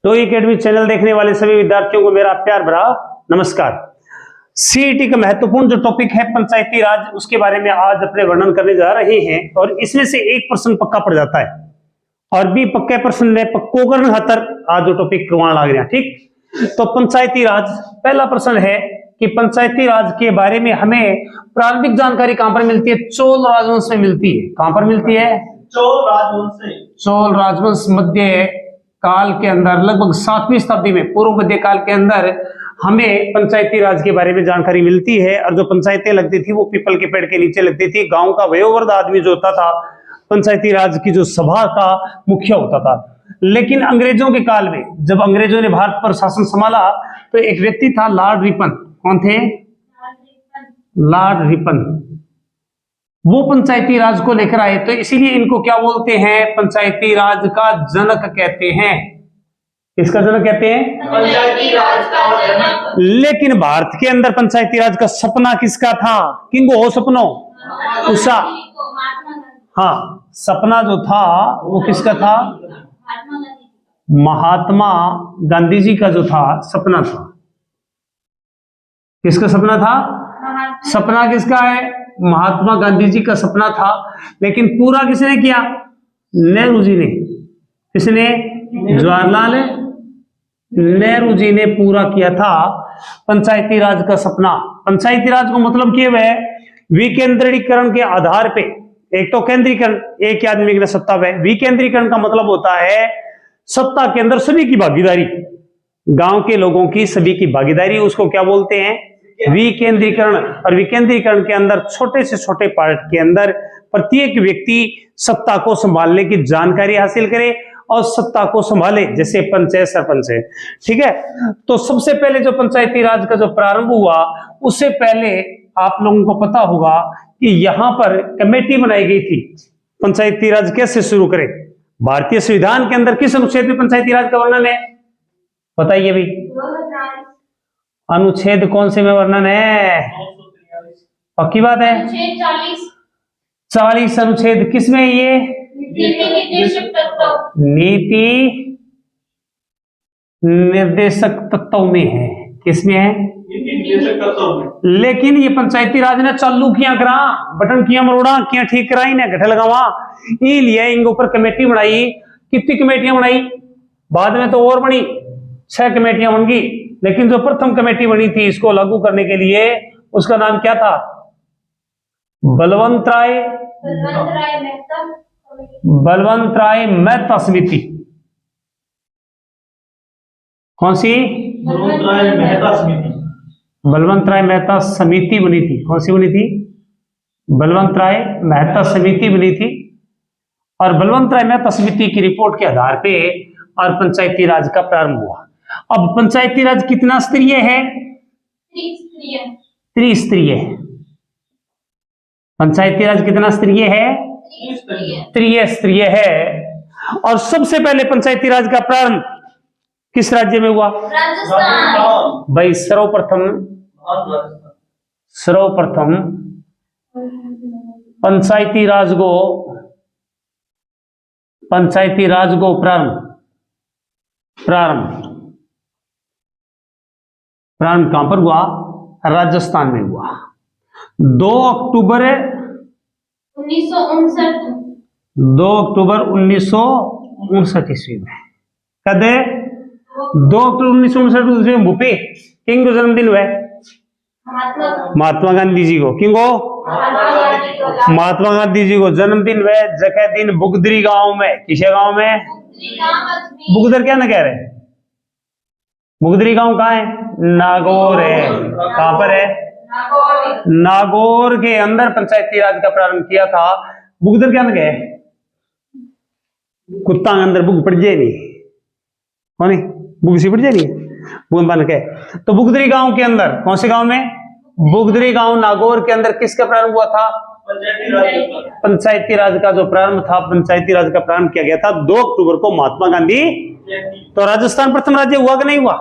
तो academy channel देखने वाले सभी विद्यार्थियों को मेरा प्यार भरा नमस्कार। सीईटी का महत्वपूर्ण जो टॉपिक है पंचायती राज, उसके बारे में आज अपने वर्णन करने जा रहे हैं और इसमें से एक प्रश्न पक्का पड़ जाता है और भी पक्के प्रश्न ने पक्को करने खातर आज जो टॉपिक करवाना लग रहा है। ठीक, तो पंचायती राज पहला प्रश्न है कि पंचायती राज के बारे में हमें प्रारंभिक जानकारी कहां पर मिलती है? चोल राजवंश में मिलती है। कहां पर मिलती है? चोल राजवंश से। चोल राजवंश मध्य काल के अंदर लगभग 7वीं शताब्दी में, पूर्व मध्य काल के अंदर हमें पंचायती राज के बारे में जानकारी मिलती है। और जो पंचायतें लगती थी वो पीपल के पेड़ के नीचे लगती थी। गांव का वयोवृद्ध आदमी जो होता था पंचायती राज की जो सभा का मुखिया होता था। लेकिन अंग्रेजों के काल में जब अंग्रेजों ने भारत पर शासन संभाला तो एक व्यक्ति था लॉर्ड रिपन। कौन थे? Lord Ripon. वो पंचायती राज को लेकर आए, तो इसीलिए इनको क्या बोलते हैं? पंचायती राज का जनक कहते हैं। इसका जनक कहते हैं? पंचायती राज का जनक। लेकिन भारत के अंदर पंचायती राज का सपना किसका था? किंगो हो सपनो? उषा। हाँ, सपना जो था वो किसका था? महात्मा गांधी जी का जो था सपना था। किसका सपना था? सपना किसका है? महात्मा गांधी जी का सपना था। लेकिन पूरा किसने किया? नेहरू जी ने। किसने? जवाहरलाल नेहरू जी ने पूरा किया था पंचायती राज का सपना। पंचायती राज को मतलब किए हुए विकेंद्रीकरण के आधार पे, एक तो केंद्रीकरण, एक आदमी की सत्ता पे। विकेंद्रीकरण का मतलब होता है सत्ता के अंदर सभी की भागीदारी, गांव के लोगों की सभी की भागीदारी, उसको क्या बोलते हैं? विकेंद्रीकरण। और विकेंद्रीकरण के अंदर छोटे से छोटे पार्ट के अंदर प्रत्येक व्यक्ति सत्ता को संभालने की जानकारी हासिल करे और सत्ता को संभाले, जैसे पंच है, सरपंच है। ठीक है, तो सबसे पहले जो पंचायती राज का जो प्रारंभ हुआ उससे पहले आप लोगों को पता होगा कि यहां पर कमेटी बनाई गई थी। पंचायती राज कैसे शुरू करें? भारतीय संविधान के अंदर किस अनुच्छेद में पंचायती राज का वर्णन है? बताइए भाई। अनुच्छेद कौन से में वर्णन है? पक्की बात है? 40 अनुच्छेद। किसमें ये? नीति निर्देशक तत्व में है। किसमें है? लेकिन ये पंचायती राज ने चालू किया करा, बटन किया मरोड़ा, किया ठीक कराई ने गठे लगावा, ये लिए इनके ऊपर कमेटी बनाई। कितनी कमेटियां बनाई? बाद में तो और बनी, 6 कमेटियां बन गई। लेकिन जो प्रथम कमेटी बनी थी इसको लागू करने के लिए, उसका नाम क्या था? बलवंत राय मेहता समिति। कौन सी? बलवंत राय मेहता समिति बनी थी। कौन सी बनी थी? बलवंत राय मेहता समिति बनी थी। और बलवंत राय मेहता समिति की रिपोर्ट के आधार पे और पंचायती राज का प्रारंभ हुआ। अब पंचायती राज कितना स्तरीय है? त्रिस्तरीय है। पंचायती राज कितना स्तरीय है? त्रिस्तरीय है। और सबसे पहले पंचायती राज का प्रारंभ किस राज्य में हुआ? राजस्थान। भाई सर्वप्रथम पंचायती राज को प्रारंभ कहां पर हुआ? राजस्थान में हुआ। 2 अक्टूबर 1959 ईस्वी में। कद 2 अक्टूबर 1959 ईस्वी में भूपे किंग को जन्मदिन हुआ। महात्मा गांधी जी को। किंग को? महात्मा गांधी जी को जन्मदिन हुआ जगह दिन बुगदरी गांव में। किसे गांव में? बुगदर क्या ना कह रहे? बुगदरी गांव कहाँ है? नागौर है। कहां पर है? नागौर के अंदर पंचायती राज का प्रारंभ किया था। बुगदर क्या ना कहे? कुत्ता के अंदर बुग पड़ जाए नहीं, कौन नहीं? बुग सी पड़ जाए नहीं, बुग बन के। तो बुगदरी गांव के अंदर, कौन से गांव में? बुगदरी गांव नागौर के अंदर किसका प्रारंभ हुआ था? पंचायती राज का जो प्रारंभ था, पंचायती राज का प्रारंभ किया गया था 2 अक्टूबर को महात्मा गांधी। तो राजस्थान प्रथम राज्य हुआ कि नहीं हुआ?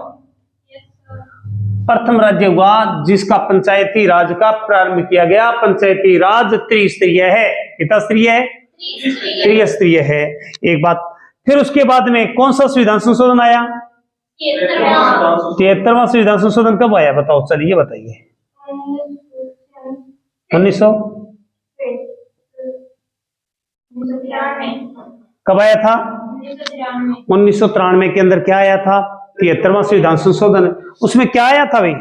प्रथम राज्य हुआ जिसका पंचायती राज का प्रारंभ किया गया। पंचायती राज त्रिस्तरीय है। कितना स्तरीय है? त्रिस्तरीय है। एक बात, फिर उसके बाद में कौन सा संविधान संशोधन आया? 73वां संविधान संशोधन कब आया बताओ, चलिए बताइए। 1900 कब आया था? 1993 के अंदर क्या आया था? 73वां संविधान संशोधन। उसमें क्या आया था भाई?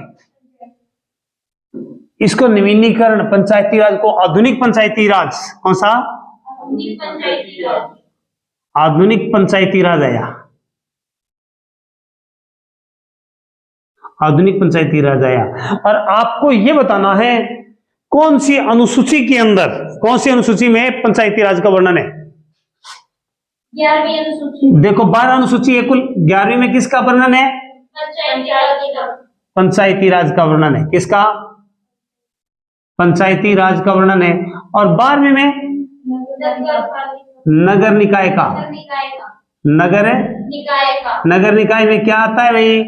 इसको नवीनीकरण, पंचायती राज को आधुनिक पंचायती राज। कौन सा? आधुनिक पंचायती राज आया, आधुनिक पंचायती राज आया। और आपको यह बताना है कौन सी अनुसूची के अंदर, कौन सी अनुसूची में पंचायती राज का वर्णन है? 11वीं अनुसूची। देखो 12 अनुसूची है कुल, 11वीं में किसका वर्णन है? पंचायती राज का वर्णन है। किसका? पंचायती राज का वर्णन है। और 12वीं में नगर निकाय का। नगर नगर निकाय में क्या आता है भाई?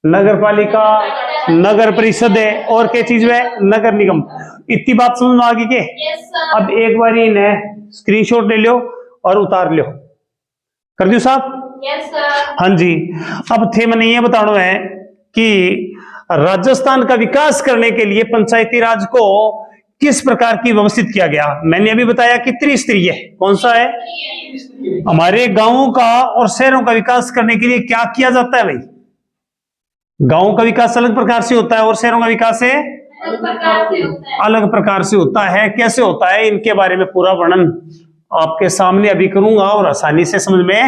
नगर पालिका, नगर परिषद है, और क्या चीज है? नगर निगम। इतनी बात समझ में आ गई के? अब एक बार इन्हें स्क्रीनशॉट ले लो और उतार लो। कर दियो साहब? हाँ जी। अब थे मैंने ये बताना है कि राजस्थान का विकास करने के लिए पंचायती राज को किस प्रकार की व्यवस्थित किया गया। मैंने अभी बताया कि त्रिस्तरीय। कौन सा है? हमारे गांवों का और शहरों का विकास करने के लिए क्या किया जाता है भाई? गांवों का विकास अलग प्रकार से होता है और शहरों का विकास है अलग प्रकार से होता है। कैसे होता है इनके बारे में पूरा वर्णन आपके सामने अभी करूंगा और आसानी से समझ में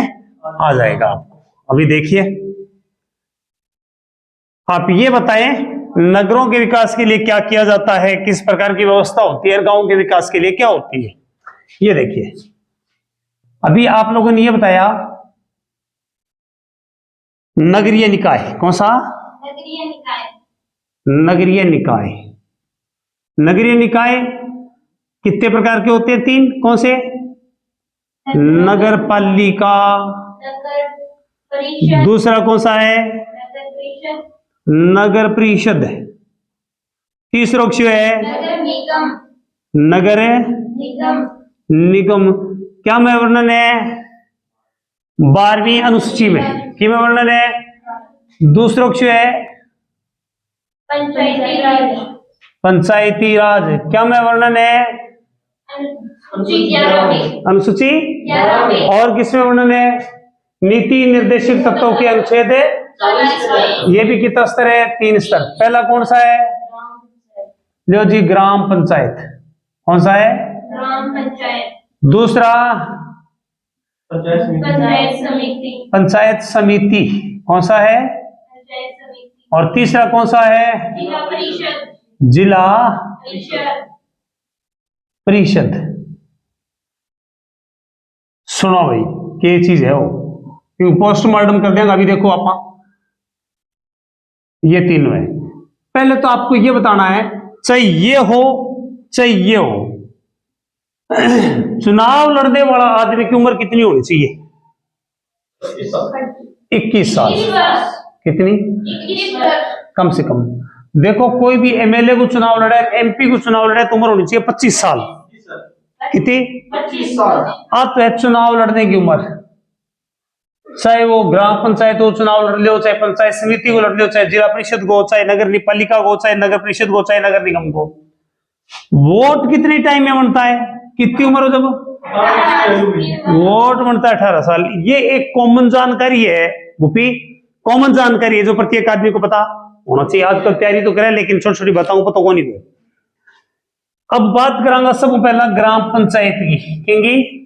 आ जाएगा आपको। अभी देखिए, आप ये बताएं नगरों के विकास के लिए क्या किया जाता है, किस प्रकार की व्यवस्था होती है, गांवों के विकास के लिए क्या होती है। ये देखिए, अभी आप लोगों ने ये बताया नगरीय निकाय। कौन सा? नगरीय निकाय। नगरीय निकाय। नगरीय निकाय कितने प्रकार के होते हैं? 3। कौन से? नगर पालिका। दूसरा कौन सा है? नगर परिषद। तीसरा क्यों है? नगर निगम। नगर निगम। क्या में वर्णन है? 12वीं अनुसूची में क्या में वर्णन है? दूसरा क्यों है? पंचायती राज। पंचायती राज क्या में वर्णन है? अनुसूची 11वीं। और किसमें वर्णन है? नीति निर्देशित तत्वों के अनुच्छेद। ये भी कितना स्तर है? 3 स्तर। पहला कौन सा है? लो जी, ग्राम पंचायत। कौन सा है? ग्राम पंचायत। दूसरा पंचायत समिति। पंचायत समिति। कौन सा है? पंचायत समिति। और तीसरा कौन सा है? जिला परिषद। जिला परिषद। परिषद। सुनो भाई, क्या चीज है वो, क्योंकि पोस्टमार्टम कर देंगे। अभी देखो आप, ये तीनों है। पहले तो आपको ये बताना है, चाहे ये हो चाहे ये हो, चुनाव लड़ने वाला आदमी की उम्र कितनी होनी चाहिए? 21 साल। कितनी? 21 वर्ष कम से कम। देखो, कोई भी एमएलए को चुनाव लड़े, एमपी को चुनाव लड़े तो उम्र होनी चाहिए 25 साल। कितनी? 25 साल। अब है चुनाव लड़ने की उम्र, चाहे वो ग्राम पंचायत को चुनाव लड़ लो, चाहे पंचायत समिति को लड़ लो, चाहे जिला परिषद को, चाहे नगर पालिका को, चाहे नगर परिषद को, चाहे नगर निगम को। वोट कितने टाइम में बनता है? कितनी उम्र हो जब वोट बनता है? 18 साल। ये एक कॉमन जानकारी है भूपी, कॉमन जानकारी है जो प्रत्येक आदमी को पता होना चाहिए। आजकल तैयारी तो करे, लेकिन छोटी छोटी बताऊं पता को नहीं दे। अब बात करांगा सबसे पहला ग्राम पंचायत की। कहेंगे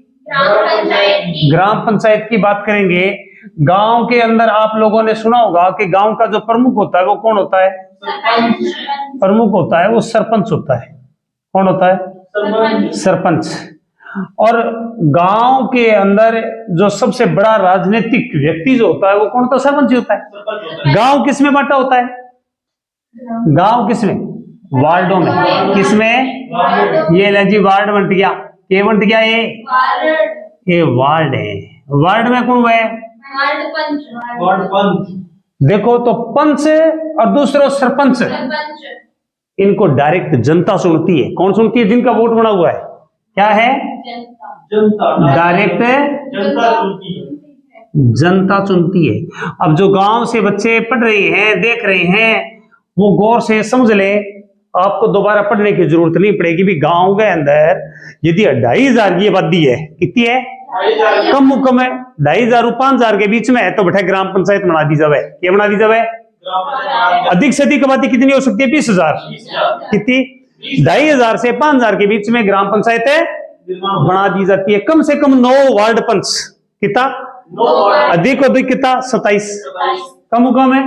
ग्राम पंचायत की बात करेंगे। गांव के अंदर आप लोगों ने सुना होगा कि गांव का जो प्रमुख होता है वो कौन होता है? प्रमुख होता है वो सरपंच होता है। कौन होता है? सरपंच। और गांव के अंदर जो सबसे बड़ा राजनीतिक व्यक्ति जो होता है वो कौन होता है? सरपंच होता है। गांव किस में बांटा होता है? गांव किसमें? वार्डों में। किसमें? ये ले जी, वार्ड बंट गया। ये बंट गया, ये वार्ड है। वार्ड में कौन है? वार्ड पंच। देखो तो पंच और दूसरा सरपंच, इनको डायरेक्ट जनता सुनती है। कौन सुनती है? जिनका वोट बना हुआ है। क्या है? जनता। डायरेक्ट जनता सुनती है। जनता चुनती है। अब जो गांव से बच्चे पढ़ रहे हैं, देख रहे हैं, वो गौर से समझ ले, आपको दोबारा पढ़ने की जरूरत नहीं पड़ेगी। भी गांव के अंदर यदि 2500 की आबादी है, कितनी है, कम कम है, 2500 और 5000 के बीच में है, तो बेटा ग्राम पंचायत बना दी जावे। क्या बना दी जावे? अधिक से अधिक आबादी कितनी हो सकती है? 20,000। कितनी? 2500 से 5000 के बीच में ग्राम पंचायत है बना दी जाती है। कम से कम 9 वार्ड पंच। कितना? अधिक अधिक कितना? 27। कम कम है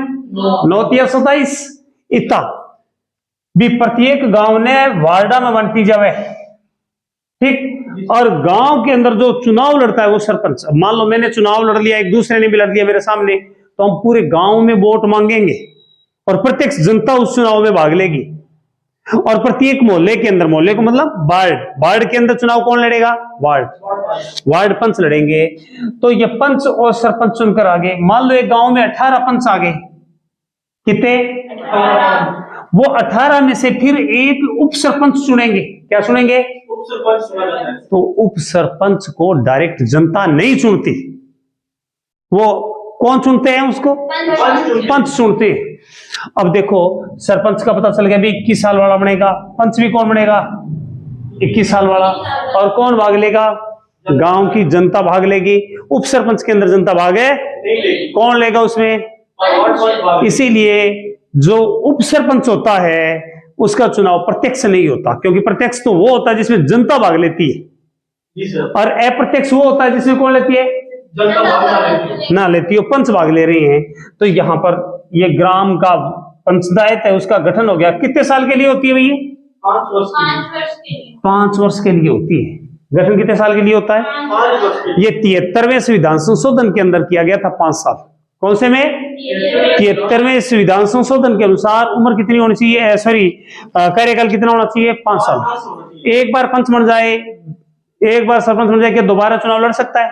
9 या 27 इतना भी प्रत्येक गांव ने वार्डा में बांटी जावे। ठीक। और गांव के अंदर जो चुनाव लड़ता है वो सरपंच। मान लो मैंने चुनाव लड़ लिया, एक दूसरे ने भी लड़ लिया मेरे सामने, तो हम पूरे गांव में वोट मांगेंगे और प्रत्यक्ष जनता उस चुनाव में भाग लेगी। और प्रत्येक मोहल्ले के अंदर, मोहल्ले को मतलब वार्ड के अंदर चुनाव कौन लड़ेगा? वार्ड पंच लड़ेंगे। तो ये पंच और सरपंच चुनकर आगे। मान लो एक गांव में 18 पंच आ गए। कितने? वो 18 में से फिर एक उप सरपंच चुनेंगे। क्या चुनेंगे? तो उप सरपंच को डायरेक्ट जनता नहीं चुनती, वो कौन चुनते हैं? उसको पंच चुनते हैं। अब देखो सरपंच का पता चल गया भी 21 साल वाला बनेगा, पंच भी कौन बनेगा? 21 साल वाला। और कौन भाग लेगा? गांव की जनता भाग लेगी। उप सरपंच के अंदर जनता भागे कौन लेगा उसमें? इसीलिए जो उप सरपंच होता है उसका चुनाव प्रत्यक्ष नहीं होता, क्योंकि प्रत्यक्ष तो वो होता है जिसमें जनता भाग लेती है, और अप्रत्यक्ष वो होता है जिसमें कौन लेती है? ना लेती है, पंच भाग ले रही हैं। तो यहां पर ये ग्राम का पंचायत है, उसका गठन हो गया। कितने साल के लिए होती है भैया? 5 वर्ष के लिए। 5 वर्ष के लिए होती है। गठन कितने साल के लिए होता है? 5 वर्ष। ये 73वें संविधान संशोधन के अंदर किया गया था 5 साल। कौन से में? 73वें संविधान संशोधन के अनुसार उम्र कितनी होनी चाहिए? सॉरी, कार्यकाल कितना होना चाहिए? 5 साल। एक बार पंच बन जाए, एक बार सरपंच बन जाए, क्या दोबारा चुनाव लड़ सकता है?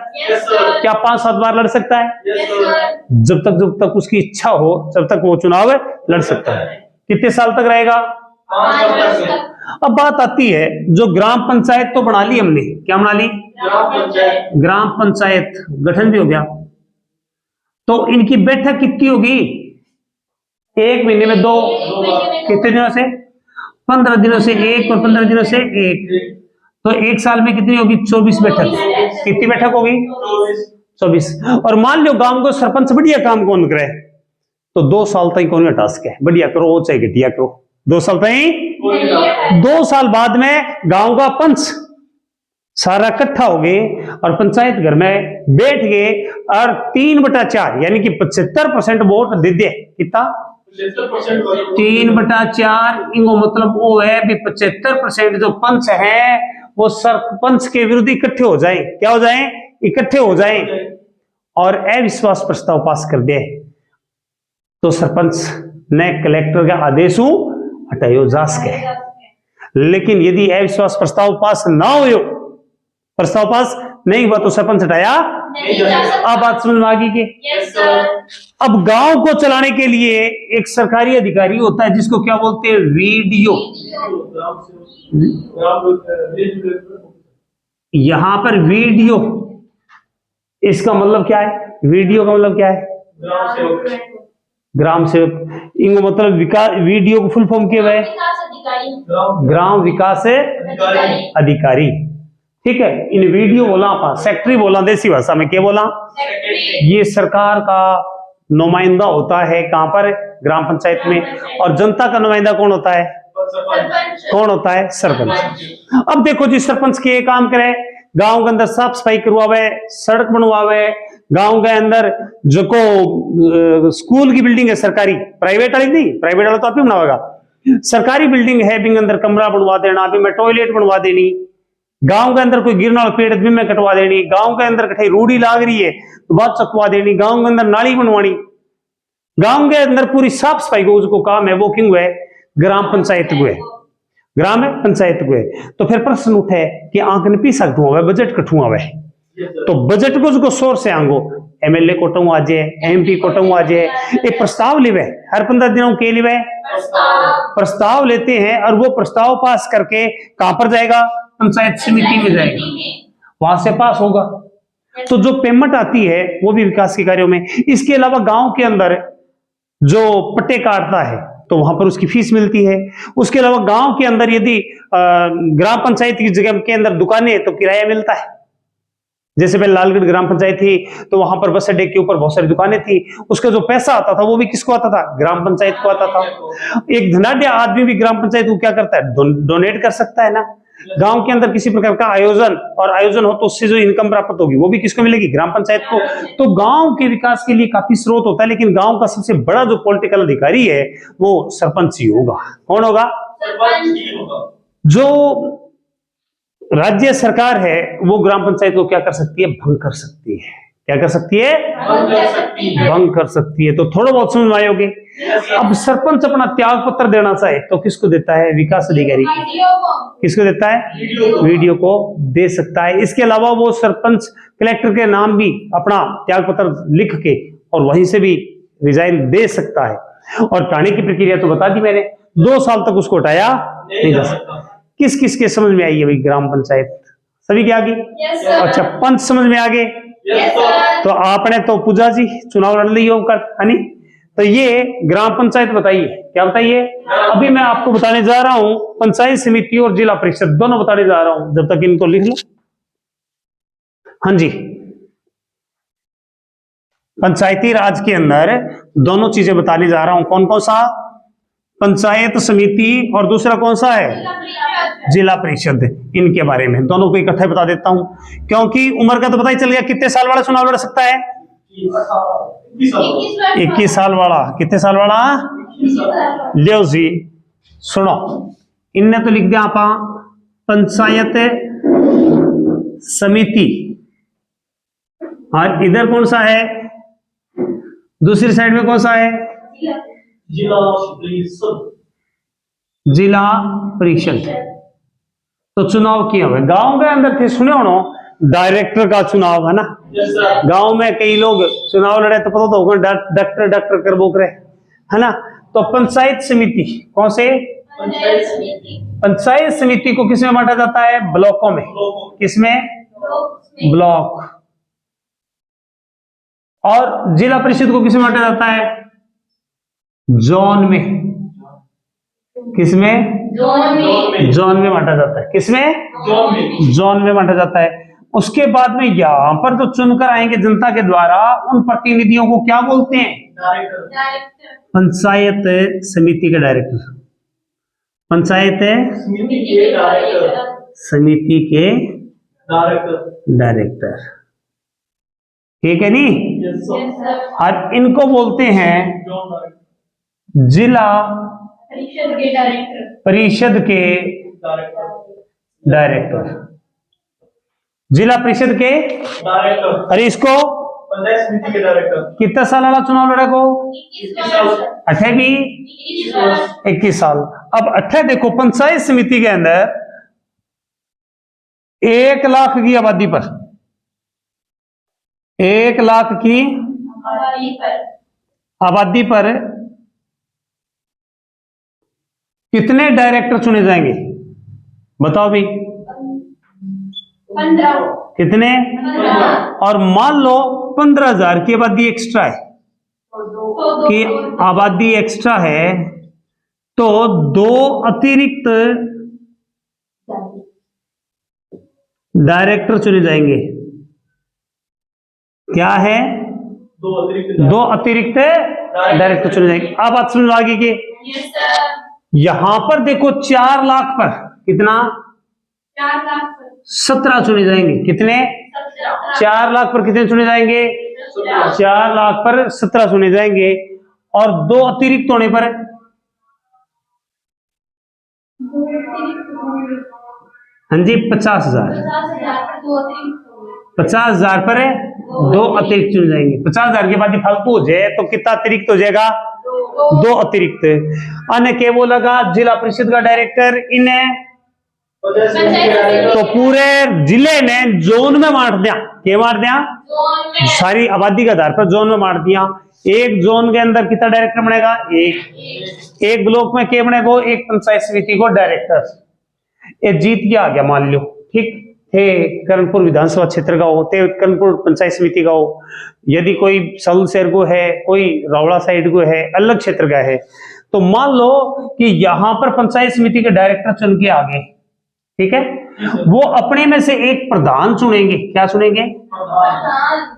क्या 5-7 बार लड़ सकता है? जब तक उसकी इच्छा हो, जब तक वो चुनाव लड़ सकता है। कितने साल तक रहेगा? 5 वर्ष तक। अब बात आती है, जो ग्राम पंचायत तो बना ली हमने, क्या बना ली? ग्राम पंचायत गठन भी हो गया। तो इनकी बैठक कितनी होगी? 1 महीने में 2। कितने दिनों से? 15 दिनों से 1 और 15 दिनों से 1। तो 1 साल में कितनी होगी? 24 बैठक। कितनी बैठक होगी? 24। और मान लो गांव को सरपंच बढ़िया काम कौन करे, तो 2 साल तक कौन टास्क है, बढ़िया करो चाहे घटिया करो, 2 साल तक। 2 साल बाद में गांव का पंच सारा इकट्ठा हो गए और पंचायत घर में बैठ गए और 3/4 यानी कि 75% वोट दे दे। कितना? 3/4। इनको मतलब वो है भी 75% जो पंच है वो सरपंच के विरुद्ध इकट्ठे हो जाए। क्या हो जाए? इकट्ठे हो जाए और अविश्वास प्रस्ताव पास कर दे, तो सरपंच ने कलेक्टर का आदेश हटायो जा सके। लेकिन यदि अविश्वास प्रस्ताव पास ना हो, प्रस्ताव पास नहीं हुआ, तो सरपंच हटाया अब बात समझ में आ गई कि? अब गांव को चलाने के लिए एक सरकारी अधिकारी होता है जिसको क्या बोलते हैं? वीडियो। यहां पर वीडियो, इसका मतलब क्या है? वीडियो का मतलब क्या है? ग्राम सेवक। इनको मतलब विकास, वीडियो को फुल फॉर्म किया हुआ है ग्राम विकास अधिकारी। ठीक है। इन वीडियो बोला आप सेक्रेटरी बोला देसी भाषा में, क्या बोला? ये सरकार का नुमाइंदा होता है कहां पर? ग्राम पंचायत में। और जनता का नुमाइंदा कौन होता है? कौन होता है? सरपंच। अब देखो जी, सरपंच के काम करे, गांव के अंदर साफ सफाई करवावे, सड़क बनवावे, गांव के अंदर जो को स्कूल की बिल्डिंग है सरकारी, प्राइवेट वाली नहीं, प्राइवेट वाला तो आप ही बनावेगा, सरकारी बिल्डिंग है बिंग अंदर कमरा बनवा देना, अभी में टॉयलेट बनवा देनी, गांव के अंदर कोई गिरना पेड़ भी में कटवा देनी, गांव के अंदर कहीं रूढ़ी लाग रही है तो बात चकवा देनी, गांव के अंदर नाली बनवानी, गांव के अंदर पूरी साफ सफाई को उसको काम है, वो क्यों है? ग्राम पंचायत को है, ग्राम पंचायत को है। तो फिर प्रश्न उठे कि आंकन पी सकता हूं, बजट कठू आवे, तो बजट को उसको सोर्स से आंगो एमएलए कोटू आ जाए, एमपी कोटू आ जाए, एक प्रस्ताव लेवे हर 15 दिनों के लिए प्रस्ताव लेते हैं और वो प्रस्ताव पास करके कहां पर जाएगा? पंचायत समिति में जाएगा, वहां से पास होगा। तो जो पेमेंट आती है वो भी विकास के कार्यों में। इसके अलावा गांव के अंदर जो पट्टे काटता है तो वहां पर उसकी फीस मिलती है। उसके अलावा गांव के अंदर यदि ग्राम पंचायत की जगह के अंदर दुकानें हैं तो किराया मिलता है। जैसे पहले लालगढ़ ग्राम पंचायत थी तो वहां पर बस अड्डे के ऊपर बहुत सारी दुकानें थी, उसका जो पैसा आता था वो भी किसको आता था? ग्राम पंचायत को आता था। एक धनाढ्य आदमी भी ग्राम पंचायत को क्या करता है? डोनेट कर सकता है ना। गांव के अंदर किसी प्रकार का आयोजन हो तो उससे जो इनकम प्राप्त होगी वो भी किसको मिलेगी? ग्राम पंचायत को। तो गांव के विकास के लिए काफी स्रोत होता है, लेकिन गांव का सबसे बड़ा जो पॉलिटिकल अधिकारी है वो सरपंच ही होगा। कौन होगा? जो राज्य सरकार है वो ग्राम पंचायत को क्या कर सकती है? भंग कर सकती है। क्या कर सकती है? भंग कर सकती है। तो थोड़ा बहुत समझ में आयोगे। अब सरपंच अपना त्याग पत्र देना चाहे तो किसको देता है? विकास अधिकारी। किसको देता है? वीडियो को दे सकता है। इसके अलावा वो सरपंच कलेक्टर के नाम भी अपना त्याग पत्र लिख के और वहीं से भी रिजाइन दे सकता है। और हटाने की प्रक्रिया तो बता दी मैंने, 2 साल तक उसको हटाया नहीं जा सकता। किस किस के समझ में आई है भाई ग्राम पंचायत? सभी के आगे? अच्छा, पंच समझ में आ गए? तो आपने तो पूजा जी चुनाव लड़ ली होकर, है नी? तो ये ग्राम पंचायत बताइए, क्या बताइए? अभी मैं आपको बताने जा रहा हूं पंचायत समिति और जिला परिषद दोनों बताने जा रहा हूं, जब तक इनको लिख लो। हाँ जी, पंचायती राज के अंदर दोनों चीजें बताने जा रहा हूं। कौन कौन सा? पंचायत समिति और दूसरा कौन सा है? जिला परिषद। इनके बारे में दोनों को इकट्ठे बता देता हूं, क्योंकि उम्र का तो पता ही चल गया। कितने साल वाला चुनाव लड़ सकता है? 21 साल वाला। कितने साल वाला? लियो जी सुनो, इनने तो लिख दिया आप पंचायत समिति, और इधर कौन सा है? दूसरी साइड में कौन सा है? जिला परिषद। जिला परिषद। तो चुनाव किए हुए गांव के अंदर थे, सुने हो डायरेक्टर का चुनाव है ना। गांव में कई लोग चुनाव लड़े तो पता तो होगा, डॉक्टर डॉक्टर कर बोक रहे, है ना। तो पंचायत समिति, कौन से? पंचायत समिति को किसमें बांटा जाता है? ब्लॉकों में। किसमें? ब्लॉक। और जिला परिषद को किसमें बांटा जाता है? जोन में। किसमें? जोन में बांटा जाता है। किसमें? जोन में बांटा जाता है। उसके बाद में यहां पर जो चुनकर आएंगे जनता के द्वारा, उन प्रतिनिधियों को क्या बोलते हैं? पंचायत समिति के डायरेक्टर। पंचायत समिति के डायरेक्टर, ठीक है नी? और इनको बोलते हैं जिला परिषद के डायरेक्टर। जिला परिषद के डायरेक्टर। अरे इसको पंचायत समिति के डायरेक्टर। कितना साल वाला चुनाव लड़ा को? 28 21 साल। अब 28 देखो, पंचायत समिति के अंदर 1 लाख की आबादी पर, 1 लाख की आबादी पर कितने डायरेक्टर चुने जाएंगे? बताओ भाई। 15। कितने? 15। और मान लो 15,000 की आबादी एक्स्ट्रा है, कि आबादी एक्स्ट्रा है, तो 2 अतिरिक्त डायरेक्टर चुने जाएंगे। क्या है? 2 अतिरिक्त डायरेक्टर चुने जाएंगे। अब बात समझ आगे की। यहां पर देखो 4 लाख पर कितना? 17 चुने जाएंगे। कितने? 4 लाख पर कितने चुने जाएंगे? 4 लाख पर 17 चुने जाएंगे। और 2 अतिरिक्त होने पर हाँ जी 50,000। 50,000 पर 2 अतिरिक्त चुने जाएंगे। 50,000 के बाद फालतू हो जाए तो कितना अतिरिक्त हो जाएगा? 2 अतिरिक्त। अन्य के वो लगा जिला परिषद का डायरेक्टर, इन्हें तो पूरे जिले ने जोन में बांट दिया। क्या बांट दिया? सारी आबादी के आधार पर जोन में बांट दिया। एक जोन के अंदर कितना डायरेक्टर बनेगा? एक ब्लॉक में क्या बनेगा? एक पंचायत समिति को डायरेक्टर। ये जीत गया आ गया मान लो, ठीक। हे कर्णपुर विधानसभा क्षेत्र का हो, ते कर्णपुर पंचायत समिति का हो, यदि कोई साउल शहर को है, कोई रावड़ा साइड को है, अलग क्षेत्र का है, तो मान लो कि यहां पर पंचायत समिति के डायरेक्टर चुन के आ गए, ठीक है, वो अपने में से एक प्रधान चुनेंगे। क्या चुनेंगे?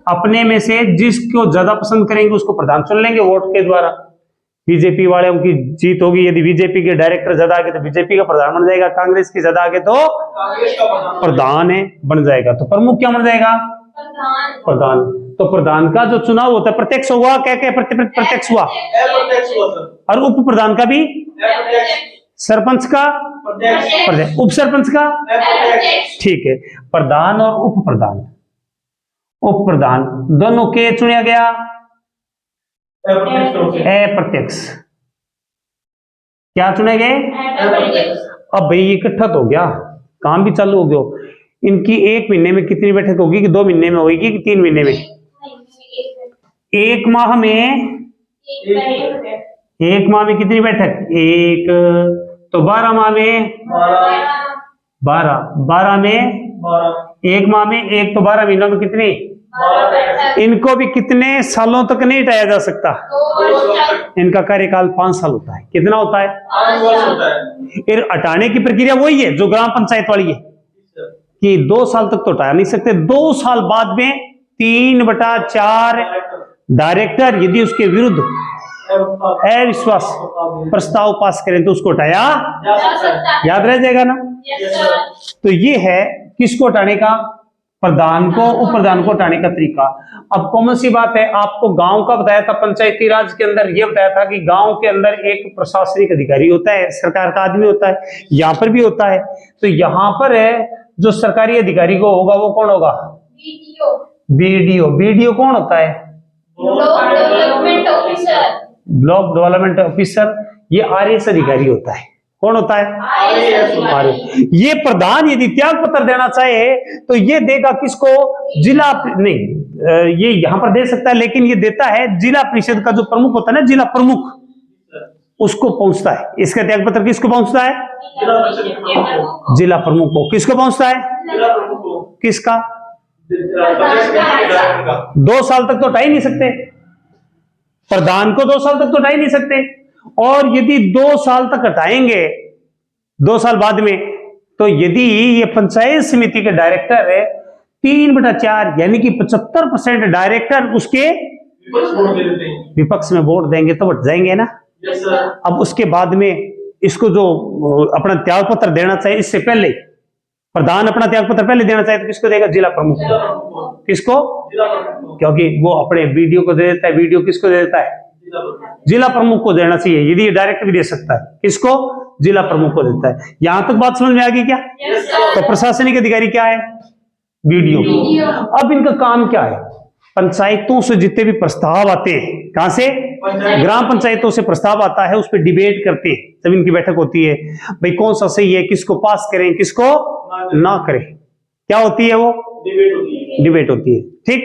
अपने में से जिसको ज्यादा पसंद करेंगे उसको प्रधान चुन लेंगे वोट के द्वारा। बीजेपी वाले की जीत होगी, यदि बीजेपी के डायरेक्टर ज्यादा आगे तो बीजेपी का प्रधान बन जाएगा, कांग्रेस की ज्यादा आगे तो प्रधान है बन जाएगा। तो प्रमुख क्या बन जाएगा? प्रधान। तो प्रधान का जो चुनाव होता है प्रत्यक्ष हुआ, क्या क्या प्रत्यक्ष हुआ, और उप प्रधान का भी, सरपंच का प्रत्यक्ष, उप सरपंच का, ठीक है। प्रधान और उप प्रधान, उप प्रधान दोनों के चुना गया अप्रत्यक्ष। क्या चुने गए? अब भाई इकट्ठा तो हो गया, काम भी चालू हो गया। इनकी 1 महीने में कितनी बैठक होगी, कि 2 महीने में होगी, कि 3 महीने में? 1 माह में, 1 माह में कितनी बैठक? 1। तो 12 माह में 12 में 1 माह में 1, तो 12 महीनों में कितनी? इनको भी कितने सालों तक नहीं हटाया जा सकता, इनका कार्यकाल 5 साल होता है। कितना होता है? 5 वर्ष होता है। फिर हटाने की प्रक्रिया वही है जो ग्राम पंचायत वाली है, कि 2 साल तक तो हटा नहीं सकते, 2 साल बाद में 3/4 डायरेक्टर यदि उसके विरुद्ध अविश्वास प्रस्ताव पास करें तो उसको हटाया याद रह जाएगा ना। तो ये है किसको हटाने का? प्रधान को, उप प्रधान को हटाने का तरीका। अब कॉमन सी बात है, आपको गांव का बताया था, पंचायती राज के अंदर यह बताया था कि गांव के अंदर एक प्रशासनिक अधिकारी होता है, सरकार का आदमी होता है, यहां पर भी होता है। तो यहां पर है जो सरकारी अधिकारी को होगा वो कौन होगा? बीडीओ। बीडीओ कौन होता है? Block development officer. ये आरएस अधिकारी होता है। कौन होता है? आरएस। ये प्रधान यदि त्याग पत्र देना चाहे तो ये देगा किसको? जिला नहीं, ये यहां पर दे सकता है, लेकिन ये देता है जिला परिषद का जो प्रमुख होता है ना, जिला प्रमुख, उसको पहुंचता है। इसका त्याग पत्र किसको पहुंचता है? जिला प्रमुख को। किसको पहुंचता है? किसका? 2 साल तक तो हटा ही नहीं सकते, प्रधान को 2 साल तक तो हटा ही नहीं सकते। और यदि 2 साल तक हटाएंगे, 2 साल बाद में, तो यदि ये पंचायत समिति के डायरेक्टर है 3/4 यानी कि 75% डायरेक्टर उसके विपक्ष में वोट देंगे तो हट जाएंगे ना। अब उसके बाद में इसको जो अपना त्याग पत्र देना चाहिए, इससे पहले प्रधान अपना त्याग पत्र पहले देना चाहिए तो किसको देगा? जिला प्रमुख को। किसको? क्योंकि वो अपने वीडियो को दे देता है। वीडियो किसको दे देता है? जिला प्रमुख को देना चाहिए। यदि डायरेक्ट भी दे सकता है, किसको? जिला प्रमुख को देता है। यहां तक बात समझ में आ गई क्या? तो प्रशासनिक अधिकारी क्या है? बीडीओ। अब इनका काम क्या है? पंचायतों से जितने भी प्रस्ताव आते हैं, कहां से? ग्राम पंचायतों से प्रस्ताव आता है, उस पर डिबेट करते हैं। जब इनकी बैठक होती है, भाई कौन सा सही है, किसको पास करें, किसको ना करें, क्या होती है? वो डिबेट होती है। ठीक।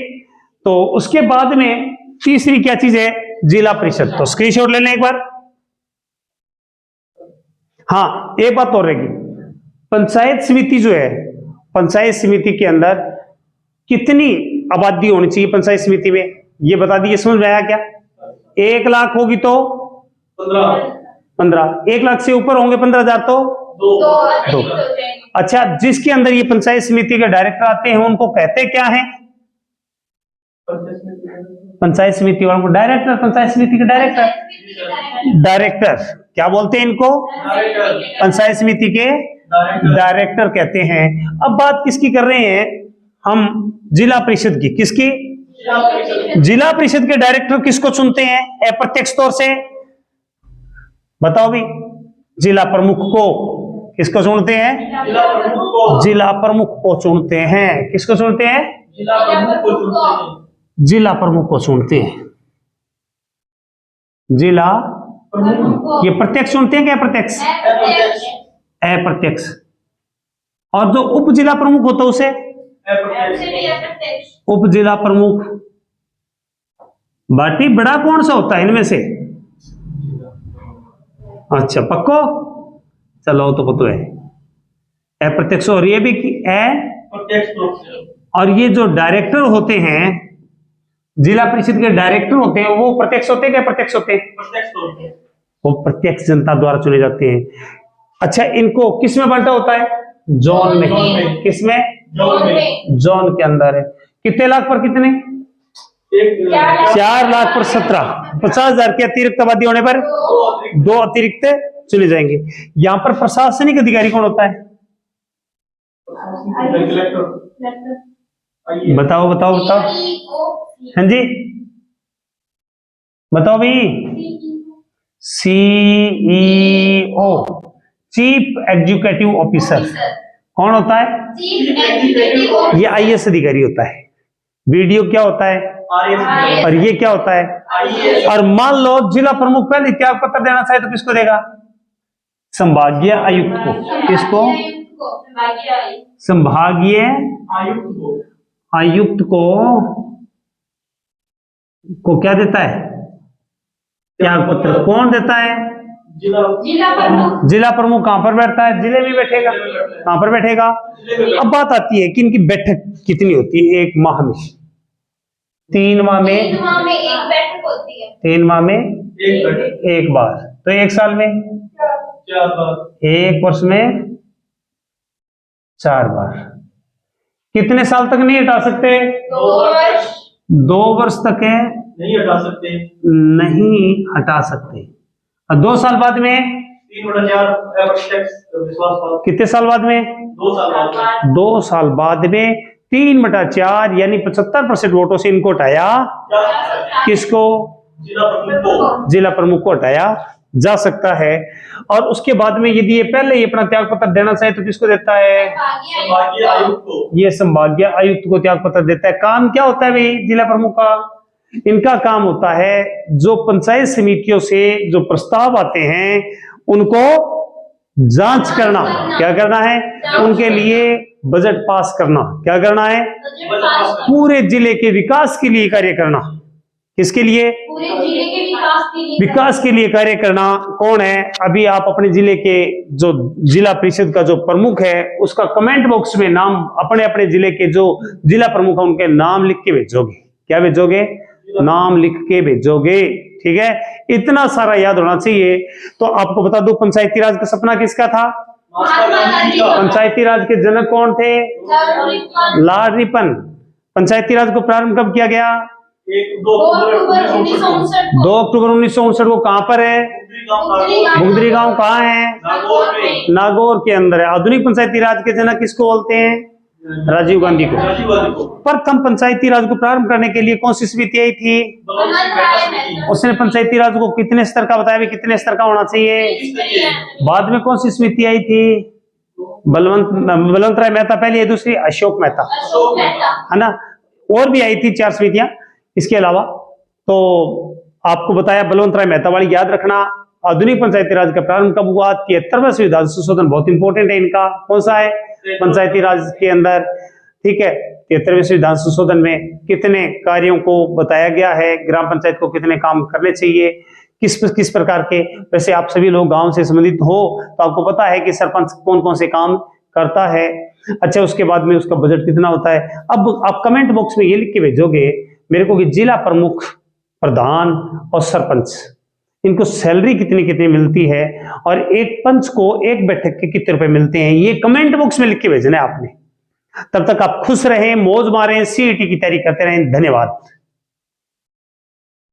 तो उसके बाद में तीसरी क्या चीज है? जिला परिषद। तो स्क्रीनशॉट ले लें एक बार। हाँ, एक बात और रहेगी, पंचायत समिति जो है, पंचायत समिति के अंदर कितनी आबादी होनी चाहिए पंचायत समिति में, ये बता दीजिए। समझ में आया क्या? 1 लाख होगी तो 15, 1 लाख से ऊपर होंगे 15,000 तो 2। अच्छा, जिसके अंदर ये पंचायत समिति के डायरेक्टर आते हैं उनको कहते क्या है? पंचायत समिति वालों को डायरेक्टर, पंचायत समिति के डायरेक्टर क्या बोलते हैं इनको? पंचायत समिति के डायरेक्टर कहते हैं। अब बात किसकी कर रहे हैं हम? जिला परिषद की। किसकी? जिला परिषद के डायरेक्टर किसको चुनते हैं अप्रत्यक्ष तौर से? बताओ भी। जिला प्रमुख को। किसको चुनते हैं? जिला प्रमुख को चुनते हैं। किसको चुनते हैं? जिला प्रमुख को चुनते हैं। जिला ये प्रत्यक्ष चुनते हैं क्या? अप्रत्यक्ष? अप्रत्यक्ष। और जो उप जिला प्रमुख होता है उसे उप जिला प्रमुख। बाटी बड़ा कौन सा होता है इनमें से? अच्छा, पक्को? चलो तो पता है। अप्रत्यक्ष और ये भी प्रत्यक्ष रूप से। और ये जो डायरेक्टर होते हैं, जिला परिषद के डायरेक्टर होते हैं, वो प्रत्यक्ष होते हैं क्या प्रत्यक्ष होते हैं? प्रत्यक्ष रूप से। वो प्रत्यक्ष जनता द्वारा चुने जाते हैं। अच्छा, इनको किस में बांटा होता है? जोन में। जोन में। किस में? जोन में। जोन के अंदर है। कितने लाख पर कितने? 4 लाख पर 17। 50,000 की अतिरिक्त आबादी होने पर 2 अतिरिक्त चुने जाएंगे। यहाँ पर प्रशासनिक अधिकारी कौन होता है? बताओ बताओ बताओ। हाँ जी बताओ भाई। सीईओ, चीफ एग्जीक्यूटिव ऑफिसर कौन होता है? ये आईएएस अधिकारी होता है। वीडियो क्या होता है? और ये क्या होता है? और मान लो जिला प्रमुख पहले त्याग पत्र देना चाहे तो किसको देगा? संभागीय आयुक्त को। किसको? संभागीय आयुक्त को क्या देता है? त्याग पत्र। कौन देता है? जिला प्रमुख कहां पर बैठता है? जिले में बैठेगा। कहां पर बैठेगा? अब बात आती है कि इनकी बैठक कितनी होती है एक माह में? 3 माह में एक बैठक होती है। 3 माह में एक बार। तो 1 साल में 4 बार। 1 वर्ष में 4 बार। कितने साल तक नहीं हटा सकते? 2 वर्ष तक है नहीं हटा सकते। नहीं हटा सकते। और 2 साल बाद में 3/4 अप्रत्यक्ष विश्वास। कितने साल बाद में? 2 साल बाद। 2 साल बाद में 3/4 यानी 75% वोटों से इनको हटाया। किसको? जिला प्रमुख को हटाया जा सकता है। और उसके बाद में यदि ये पहले ही अपना त्याग पत्र देना चाहे तो किसको देता है? संभागीय आयुक्त को। ये संभागीय आयुक्त को त्याग पत्र देता है। काम क्या होता है भाई जिला प्रमुख का? इनका काम होता है जो पंचायत समितियों से जो प्रस्ताव आते हैं उनको जांच करना। क्या करना है? उनके लिए बजट पास करना। क्या करना है? पूरे जिले के विकास के लिए कार्य करना। किसके लिए? पूरे जिले के विकास के लिए कार्य करना। कौन है? अभी आप अपने जिले के जो जिला परिषद का जो प्रमुख है उसका कमेंट बॉक्स में नाम अपने अपने जिले के जो जिला प्रमुख है उनके नाम लिख के भेजोगे। क्या भेजोगे? नाम लिख के भेजोगे। ठीक है, इतना सारा याद होना चाहिए। तो आपको बता दूं पंचायती राज का सपना किसका था? पंचायती राज के जनक कौन थे? Lord Ripon. पंचायती राज को प्रारंभ कब किया गया? 2 अक्टूबर 1959 को। कहां पर है? बुगदरी गांव। कहां है? नागौर के अंदर है। आधुनिक पंचायती राज के जनक किसको बोलते हैं? राजीव गांधी को। प्रथम पंचायती राज को प्रारंभ करने के लिए कौन सी समिति आई थी? उसने पंचायती राज को कितने स्तर का बताया? कितने स्तर का होना चाहिए? बाद में कौन सी समिति आई थी? बलवंत राय मेहता पहली है, दूसरी अशोक मेहता है ना। और भी आई थी 4 समितियां इसके अलावा। तो आपको बताया बलवंत राय मेहता वाली याद रखना। आधुनिक पंचायती राज का प्रारंभ कब हुआ? 73वां संविधान संशोधन बहुत इंपॉर्टेंट है इनका। कौन सा है? पंचायती राज के अंदर। ठीक है, 73वें संविधान संशोधन में कितने कार्यों को बताया गया है, ग्राम पंचायत को कितने काम करने चाहिए, किस प्रकार के। वैसे आप सभी लोग गांव से संबंधित हो तो आपको पता है कि सरपंच कौन कौन से काम करता है। अच्छा, उसके बाद में उसका बजट कितना होता है। अब आप कमेंट बॉक्स में ये लिख के भेजोगे मेरे को कि जिला प्रमुख, प्रधान और सरपंच इनको सैलरी कितनी कितनी मिलती है और एक पंच को एक बैठक के कितने रुपए मिलते हैं। ये कमेंट बॉक्स में लिख के भेजना है आपने। तब तक आप खुश रहें, मौज मारें, सीईटी की तैयारी करते रहें। धन्यवाद।